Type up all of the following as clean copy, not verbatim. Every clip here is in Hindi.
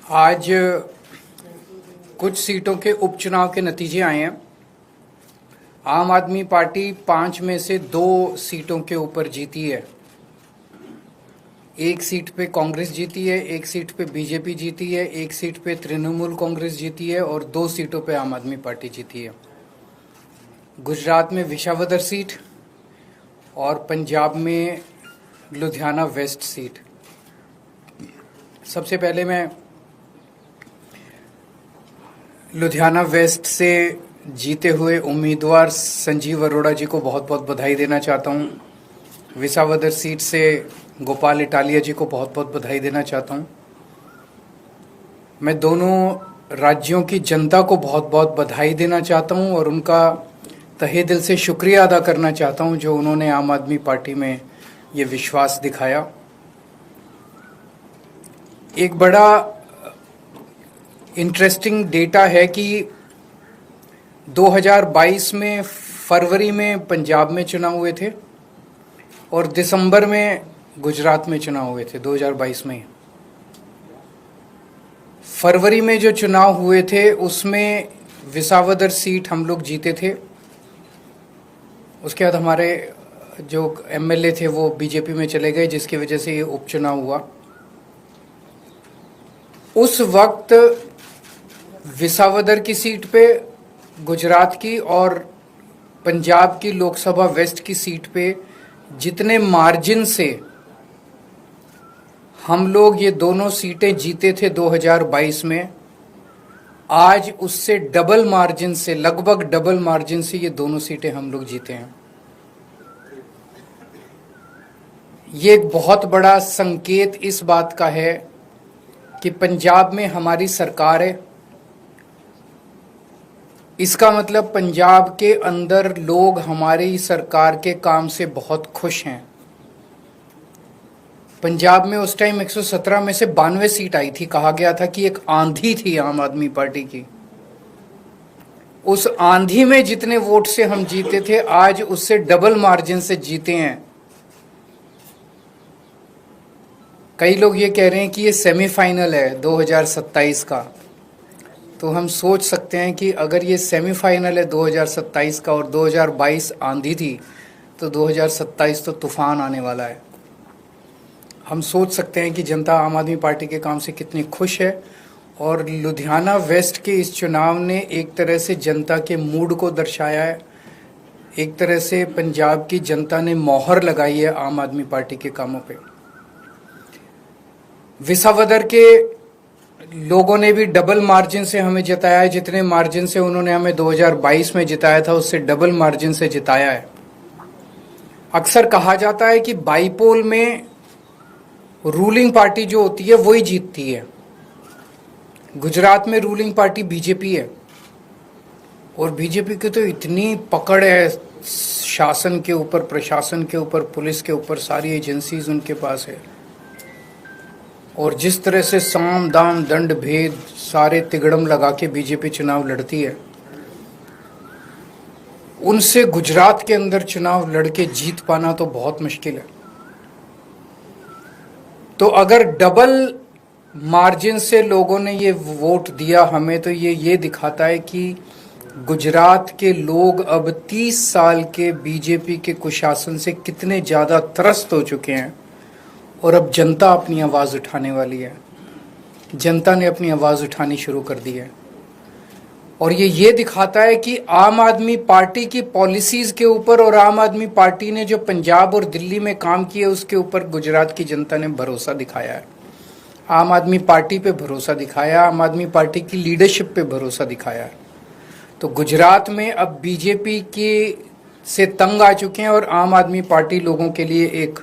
आज कुछ सीटों के उपचुनाव के नतीजे आए हैं। आम आदमी पार्टी 5 में से 2 सीटों के ऊपर जीती है। एक सीट पे कांग्रेस जीती है, एक सीट पे बीजेपी जीती है, एक सीट पे तृणमूल कांग्रेस जीती है और 2 सीटों पे आम आदमी पार्टी जीती है। गुजरात में विसावदर सीट और पंजाब में लुधियाना वेस्ट सीट। सबसे पहले मैं लुधियाना वेस्ट से जीते हुए उम्मीदवार संजीव अरोड़ा जी को बहुत बहुत बधाई देना चाहता हूं। विसावदर सीट से गोपाल इटालिया जी को बहुत बहुत बधाई देना चाहता हूं। मैं दोनों राज्यों की जनता को बहुत बहुत बधाई देना चाहता हूं और उनका तहे दिल से शुक्रिया अदा करना चाहता हूं जो उन्होंने आम आदमी पार्टी में ये विश्वास दिखाया। एक बड़ा इंटरेस्टिंग डेटा है कि 2022 में फरवरी में पंजाब में चुनाव हुए थे और दिसंबर में गुजरात में चुनाव हुए थे। 2022 में फरवरी में जो चुनाव हुए थे उसमें विसावदर सीट हम लोग जीते थे। उसके बाद हमारे जो एमएलए थे वो बीजेपी में चले गए, जिसकी वजह से ये उपचुनाव हुआ। उस वक्त विसावदर की सीट पे गुजरात की और पंजाब की लोकसभा वेस्ट की सीट पे जितने मार्जिन से हम लोग ये दोनों सीटें जीते थे 2022 में, आज उससे डबल मार्जिन से, लगभग डबल मार्जिन से ये दोनों सीटें हम लोग जीते हैं। ये एक बहुत बड़ा संकेत इस बात का है कि पंजाब में हमारी सरकार है। इसका मतलब पंजाब के अंदर लोग हमारी सरकार के काम से बहुत खुश हैं। पंजाब में उस टाइम 117 में से 92 सीट आई थी। कहा गया था कि एक आंधी थी आम आदमी पार्टी की। उस आंधी में जितने वोट से हम जीते थे, आज उससे डबल मार्जिन से जीते हैं। कई लोग ये कह रहे हैं कि ये सेमीफाइनल है 2027 का, तो हम सोच सकते हैं कि अगर ये सेमीफाइनल है 2027 का और 2022 आंधी थी, तो 2027 तो तूफान आने वाला है। हम सोच सकते हैं कि जनता आम आदमी पार्टी के काम से कितनी खुश है। और लुधियाना वेस्ट के इस चुनाव ने एक तरह से जनता के मूड को दर्शाया है। एक तरह से पंजाब की जनता ने मोहर लगाई है आम आदमी पार्टी के कामों पे। विसावदर के लोगों ने भी डबल मार्जिन से हमें जिताया है। जितने मार्जिन से उन्होंने हमें 2022 में जिताया था, उससे डबल मार्जिन से जिताया है। अक्सर कहा जाता है कि बाईपोल में रूलिंग पार्टी जो होती है वही जीतती है। गुजरात में रूलिंग पार्टी बीजेपी है और बीजेपी की तो इतनी पकड़ है शासन के ऊपर, प्रशासन के ऊपर, पुलिस के ऊपर, सारी एजेंसीज उनके पास है। और जिस तरह से साम दाम दंड भेद सारे तिगड़म लगा के बीजेपी चुनाव लड़ती है, उनसे गुजरात के अंदर चुनाव लड़के जीत पाना तो बहुत मुश्किल है। तो अगर डबल मार्जिन से लोगों ने ये वोट दिया हमें, तो ये दिखाता है कि गुजरात के लोग अब 30 साल के बीजेपी के कुशासन से कितने ज़्यादा त्रस्त हो चुके हैं और अब जनता अपनी आवाज़ उठाने वाली है। जनता ने अपनी आवाज़ उठानी शुरू कर दी है और ये दिखाता है कि आम आदमी पार्टी की पॉलिसीज़ के ऊपर और आम आदमी पार्टी ने जो पंजाब और दिल्ली में काम किए उसके ऊपर गुजरात की जनता ने भरोसा दिखाया है। आम आदमी पार्टी पे भरोसा दिखाया, आम आदमी पार्टी की लीडरशिप पे भरोसा दिखाया है। तो गुजरात में अब बीजेपी के से तंग आ चुके हैं और आम आदमी पार्टी लोगों के लिए एक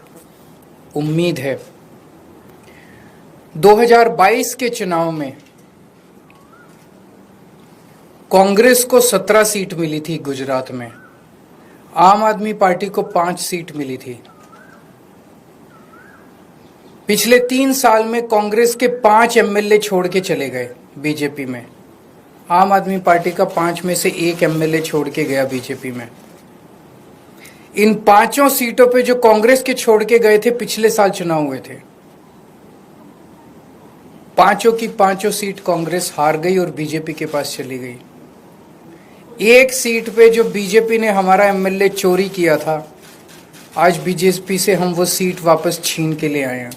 उम्मीद है। 2022 के चुनाव में कांग्रेस को 17 सीट मिली थी गुजरात में, आम आदमी पार्टी को 5 सीट मिली थी। पिछले 3 साल में कांग्रेस के 5 एमएलए छोड़ के चले गए बीजेपी में। आम आदमी पार्टी का 5 में से 1 एमएलए छोड़ के गया बीजेपी में। इन 5 सीटों पे जो कांग्रेस के छोड़ के गए थे, पिछले साल चुनाव हुए थे। पांचों की पांचों सीट कांग्रेस हार गई और बीजेपी के पास चली गई। एक सीट पे जो बीजेपी ने हमारा एमएलए चोरी किया था, आज बीजेपी से हम वो सीट वापस छीन के ले आए हैं।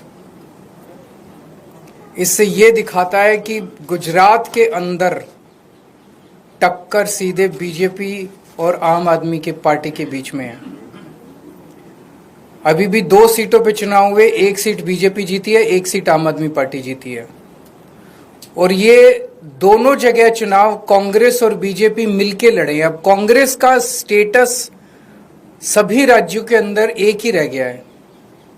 इससे ये दिखाता है कि गुजरात के अंदर टक्कर सीधे बीजेपी और आम आदमी के पार्टी के बीच में है। अभी भी 2 सीटों पे चुनाव हुए, 1 सीट बीजेपी जीती है, 1 सीट आम आदमी पार्टी जीती है। और ये दोनों जगह चुनाव कांग्रेस और बीजेपी मिलके लड़े हैं। अब कांग्रेस का स्टेटस सभी राज्यों के अंदर एक ही रह गया है,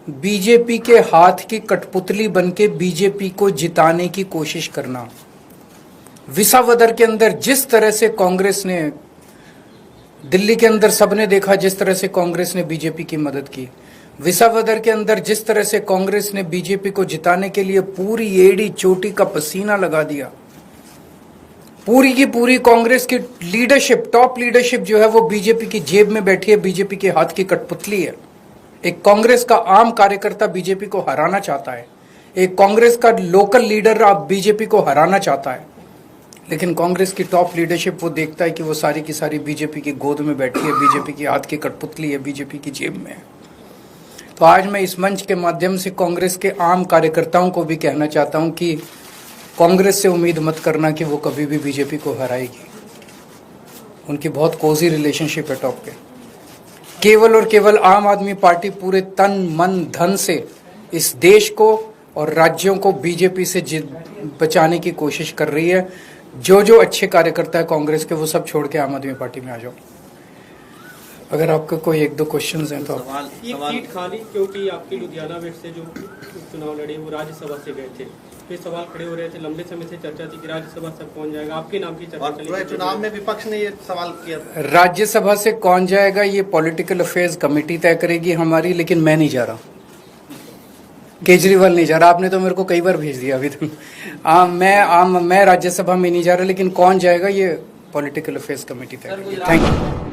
बीजेपी के हाथ की कठपुतली बनके बीजेपी को जिताने की कोशिश करना। विसावदर के अंदर जिस तरह से कांग्रेस ने, दिल्ली के अंदर सबने देखा जिस तरह से कांग्रेस ने बीजेपी की मदद की, विसावदर के अंदर जिस तरह से कांग्रेस ने बीजेपी को जिताने के लिए पूरी एड़ी चोटी का पसीना लगा दिया। पूरी की पूरी कांग्रेस की लीडरशिप, टॉप लीडरशिप जो है वो बीजेपी की जेब में बैठी है, बीजेपी के हाथ की कठपुतली है। एक कांग्रेस का आम कार्यकर्ता बीजेपी को हराना चाहता है, एक कांग्रेस का लोकल लीडर अब बीजेपी को हराना चाहता है, लेकिन कांग्रेस की टॉप लीडरशिप वो देखता है कि वो सारी की सारी बीजेपी की गोद में बैठी है, बीजेपी की हाथ की कठपुतली है, बीजेपी की जेब में है। तो आज मैं इस मंच के माध्यम से कांग्रेस के आम कार्यकर्ताओं को भी कहना चाहता हूं कि कांग्रेस से उम्मीद मत करना कि वो कभी भी बीजेपी को हराएगी। उनकी बहुत कोजी रिलेशनशिप है टॉप पे। केवल और केवल आम आदमी पार्टी पूरे तन मन धन से इस देश को और राज्यों को बीजेपी से बचाने की कोशिश कर रही है। जो अच्छे कार्यकर्ता है कांग्रेस के वो सब छोड़ के आम आदमी पार्टी में आ जाओ। अगर आपके कोई 1-2 क्वेश्चंस हैं तो सवाल सीट खाली, क्योंकि आपकी लुधियाना वेस्ट से जो चुनाव लड़े वो राज्यसभा से गए थे, फिर सवाल खड़े हो रहे थे, लंबे समय से चर्चा थी कि राज्यसभा से कौन जाएगा, आपके नाम की चर्चा चली। चुनाव में विपक्ष ने ये सवाल किया, राज्यसभा से कौन जाएगा ये पॉलिटिकल अफेयर्स कमेटी तय करेगी हमारी, लेकिन मैं नहीं जा रहा, केजरीवाल नहीं जा रहा। आपने तो मेरे को कई बार भेज दिया अभी तक। मैं राज्यसभा में नहीं जा रहा, लेकिन कौन जाएगा ये पॉलिटिकल अफेयर्स कमेटी तय करेगी। Thank you.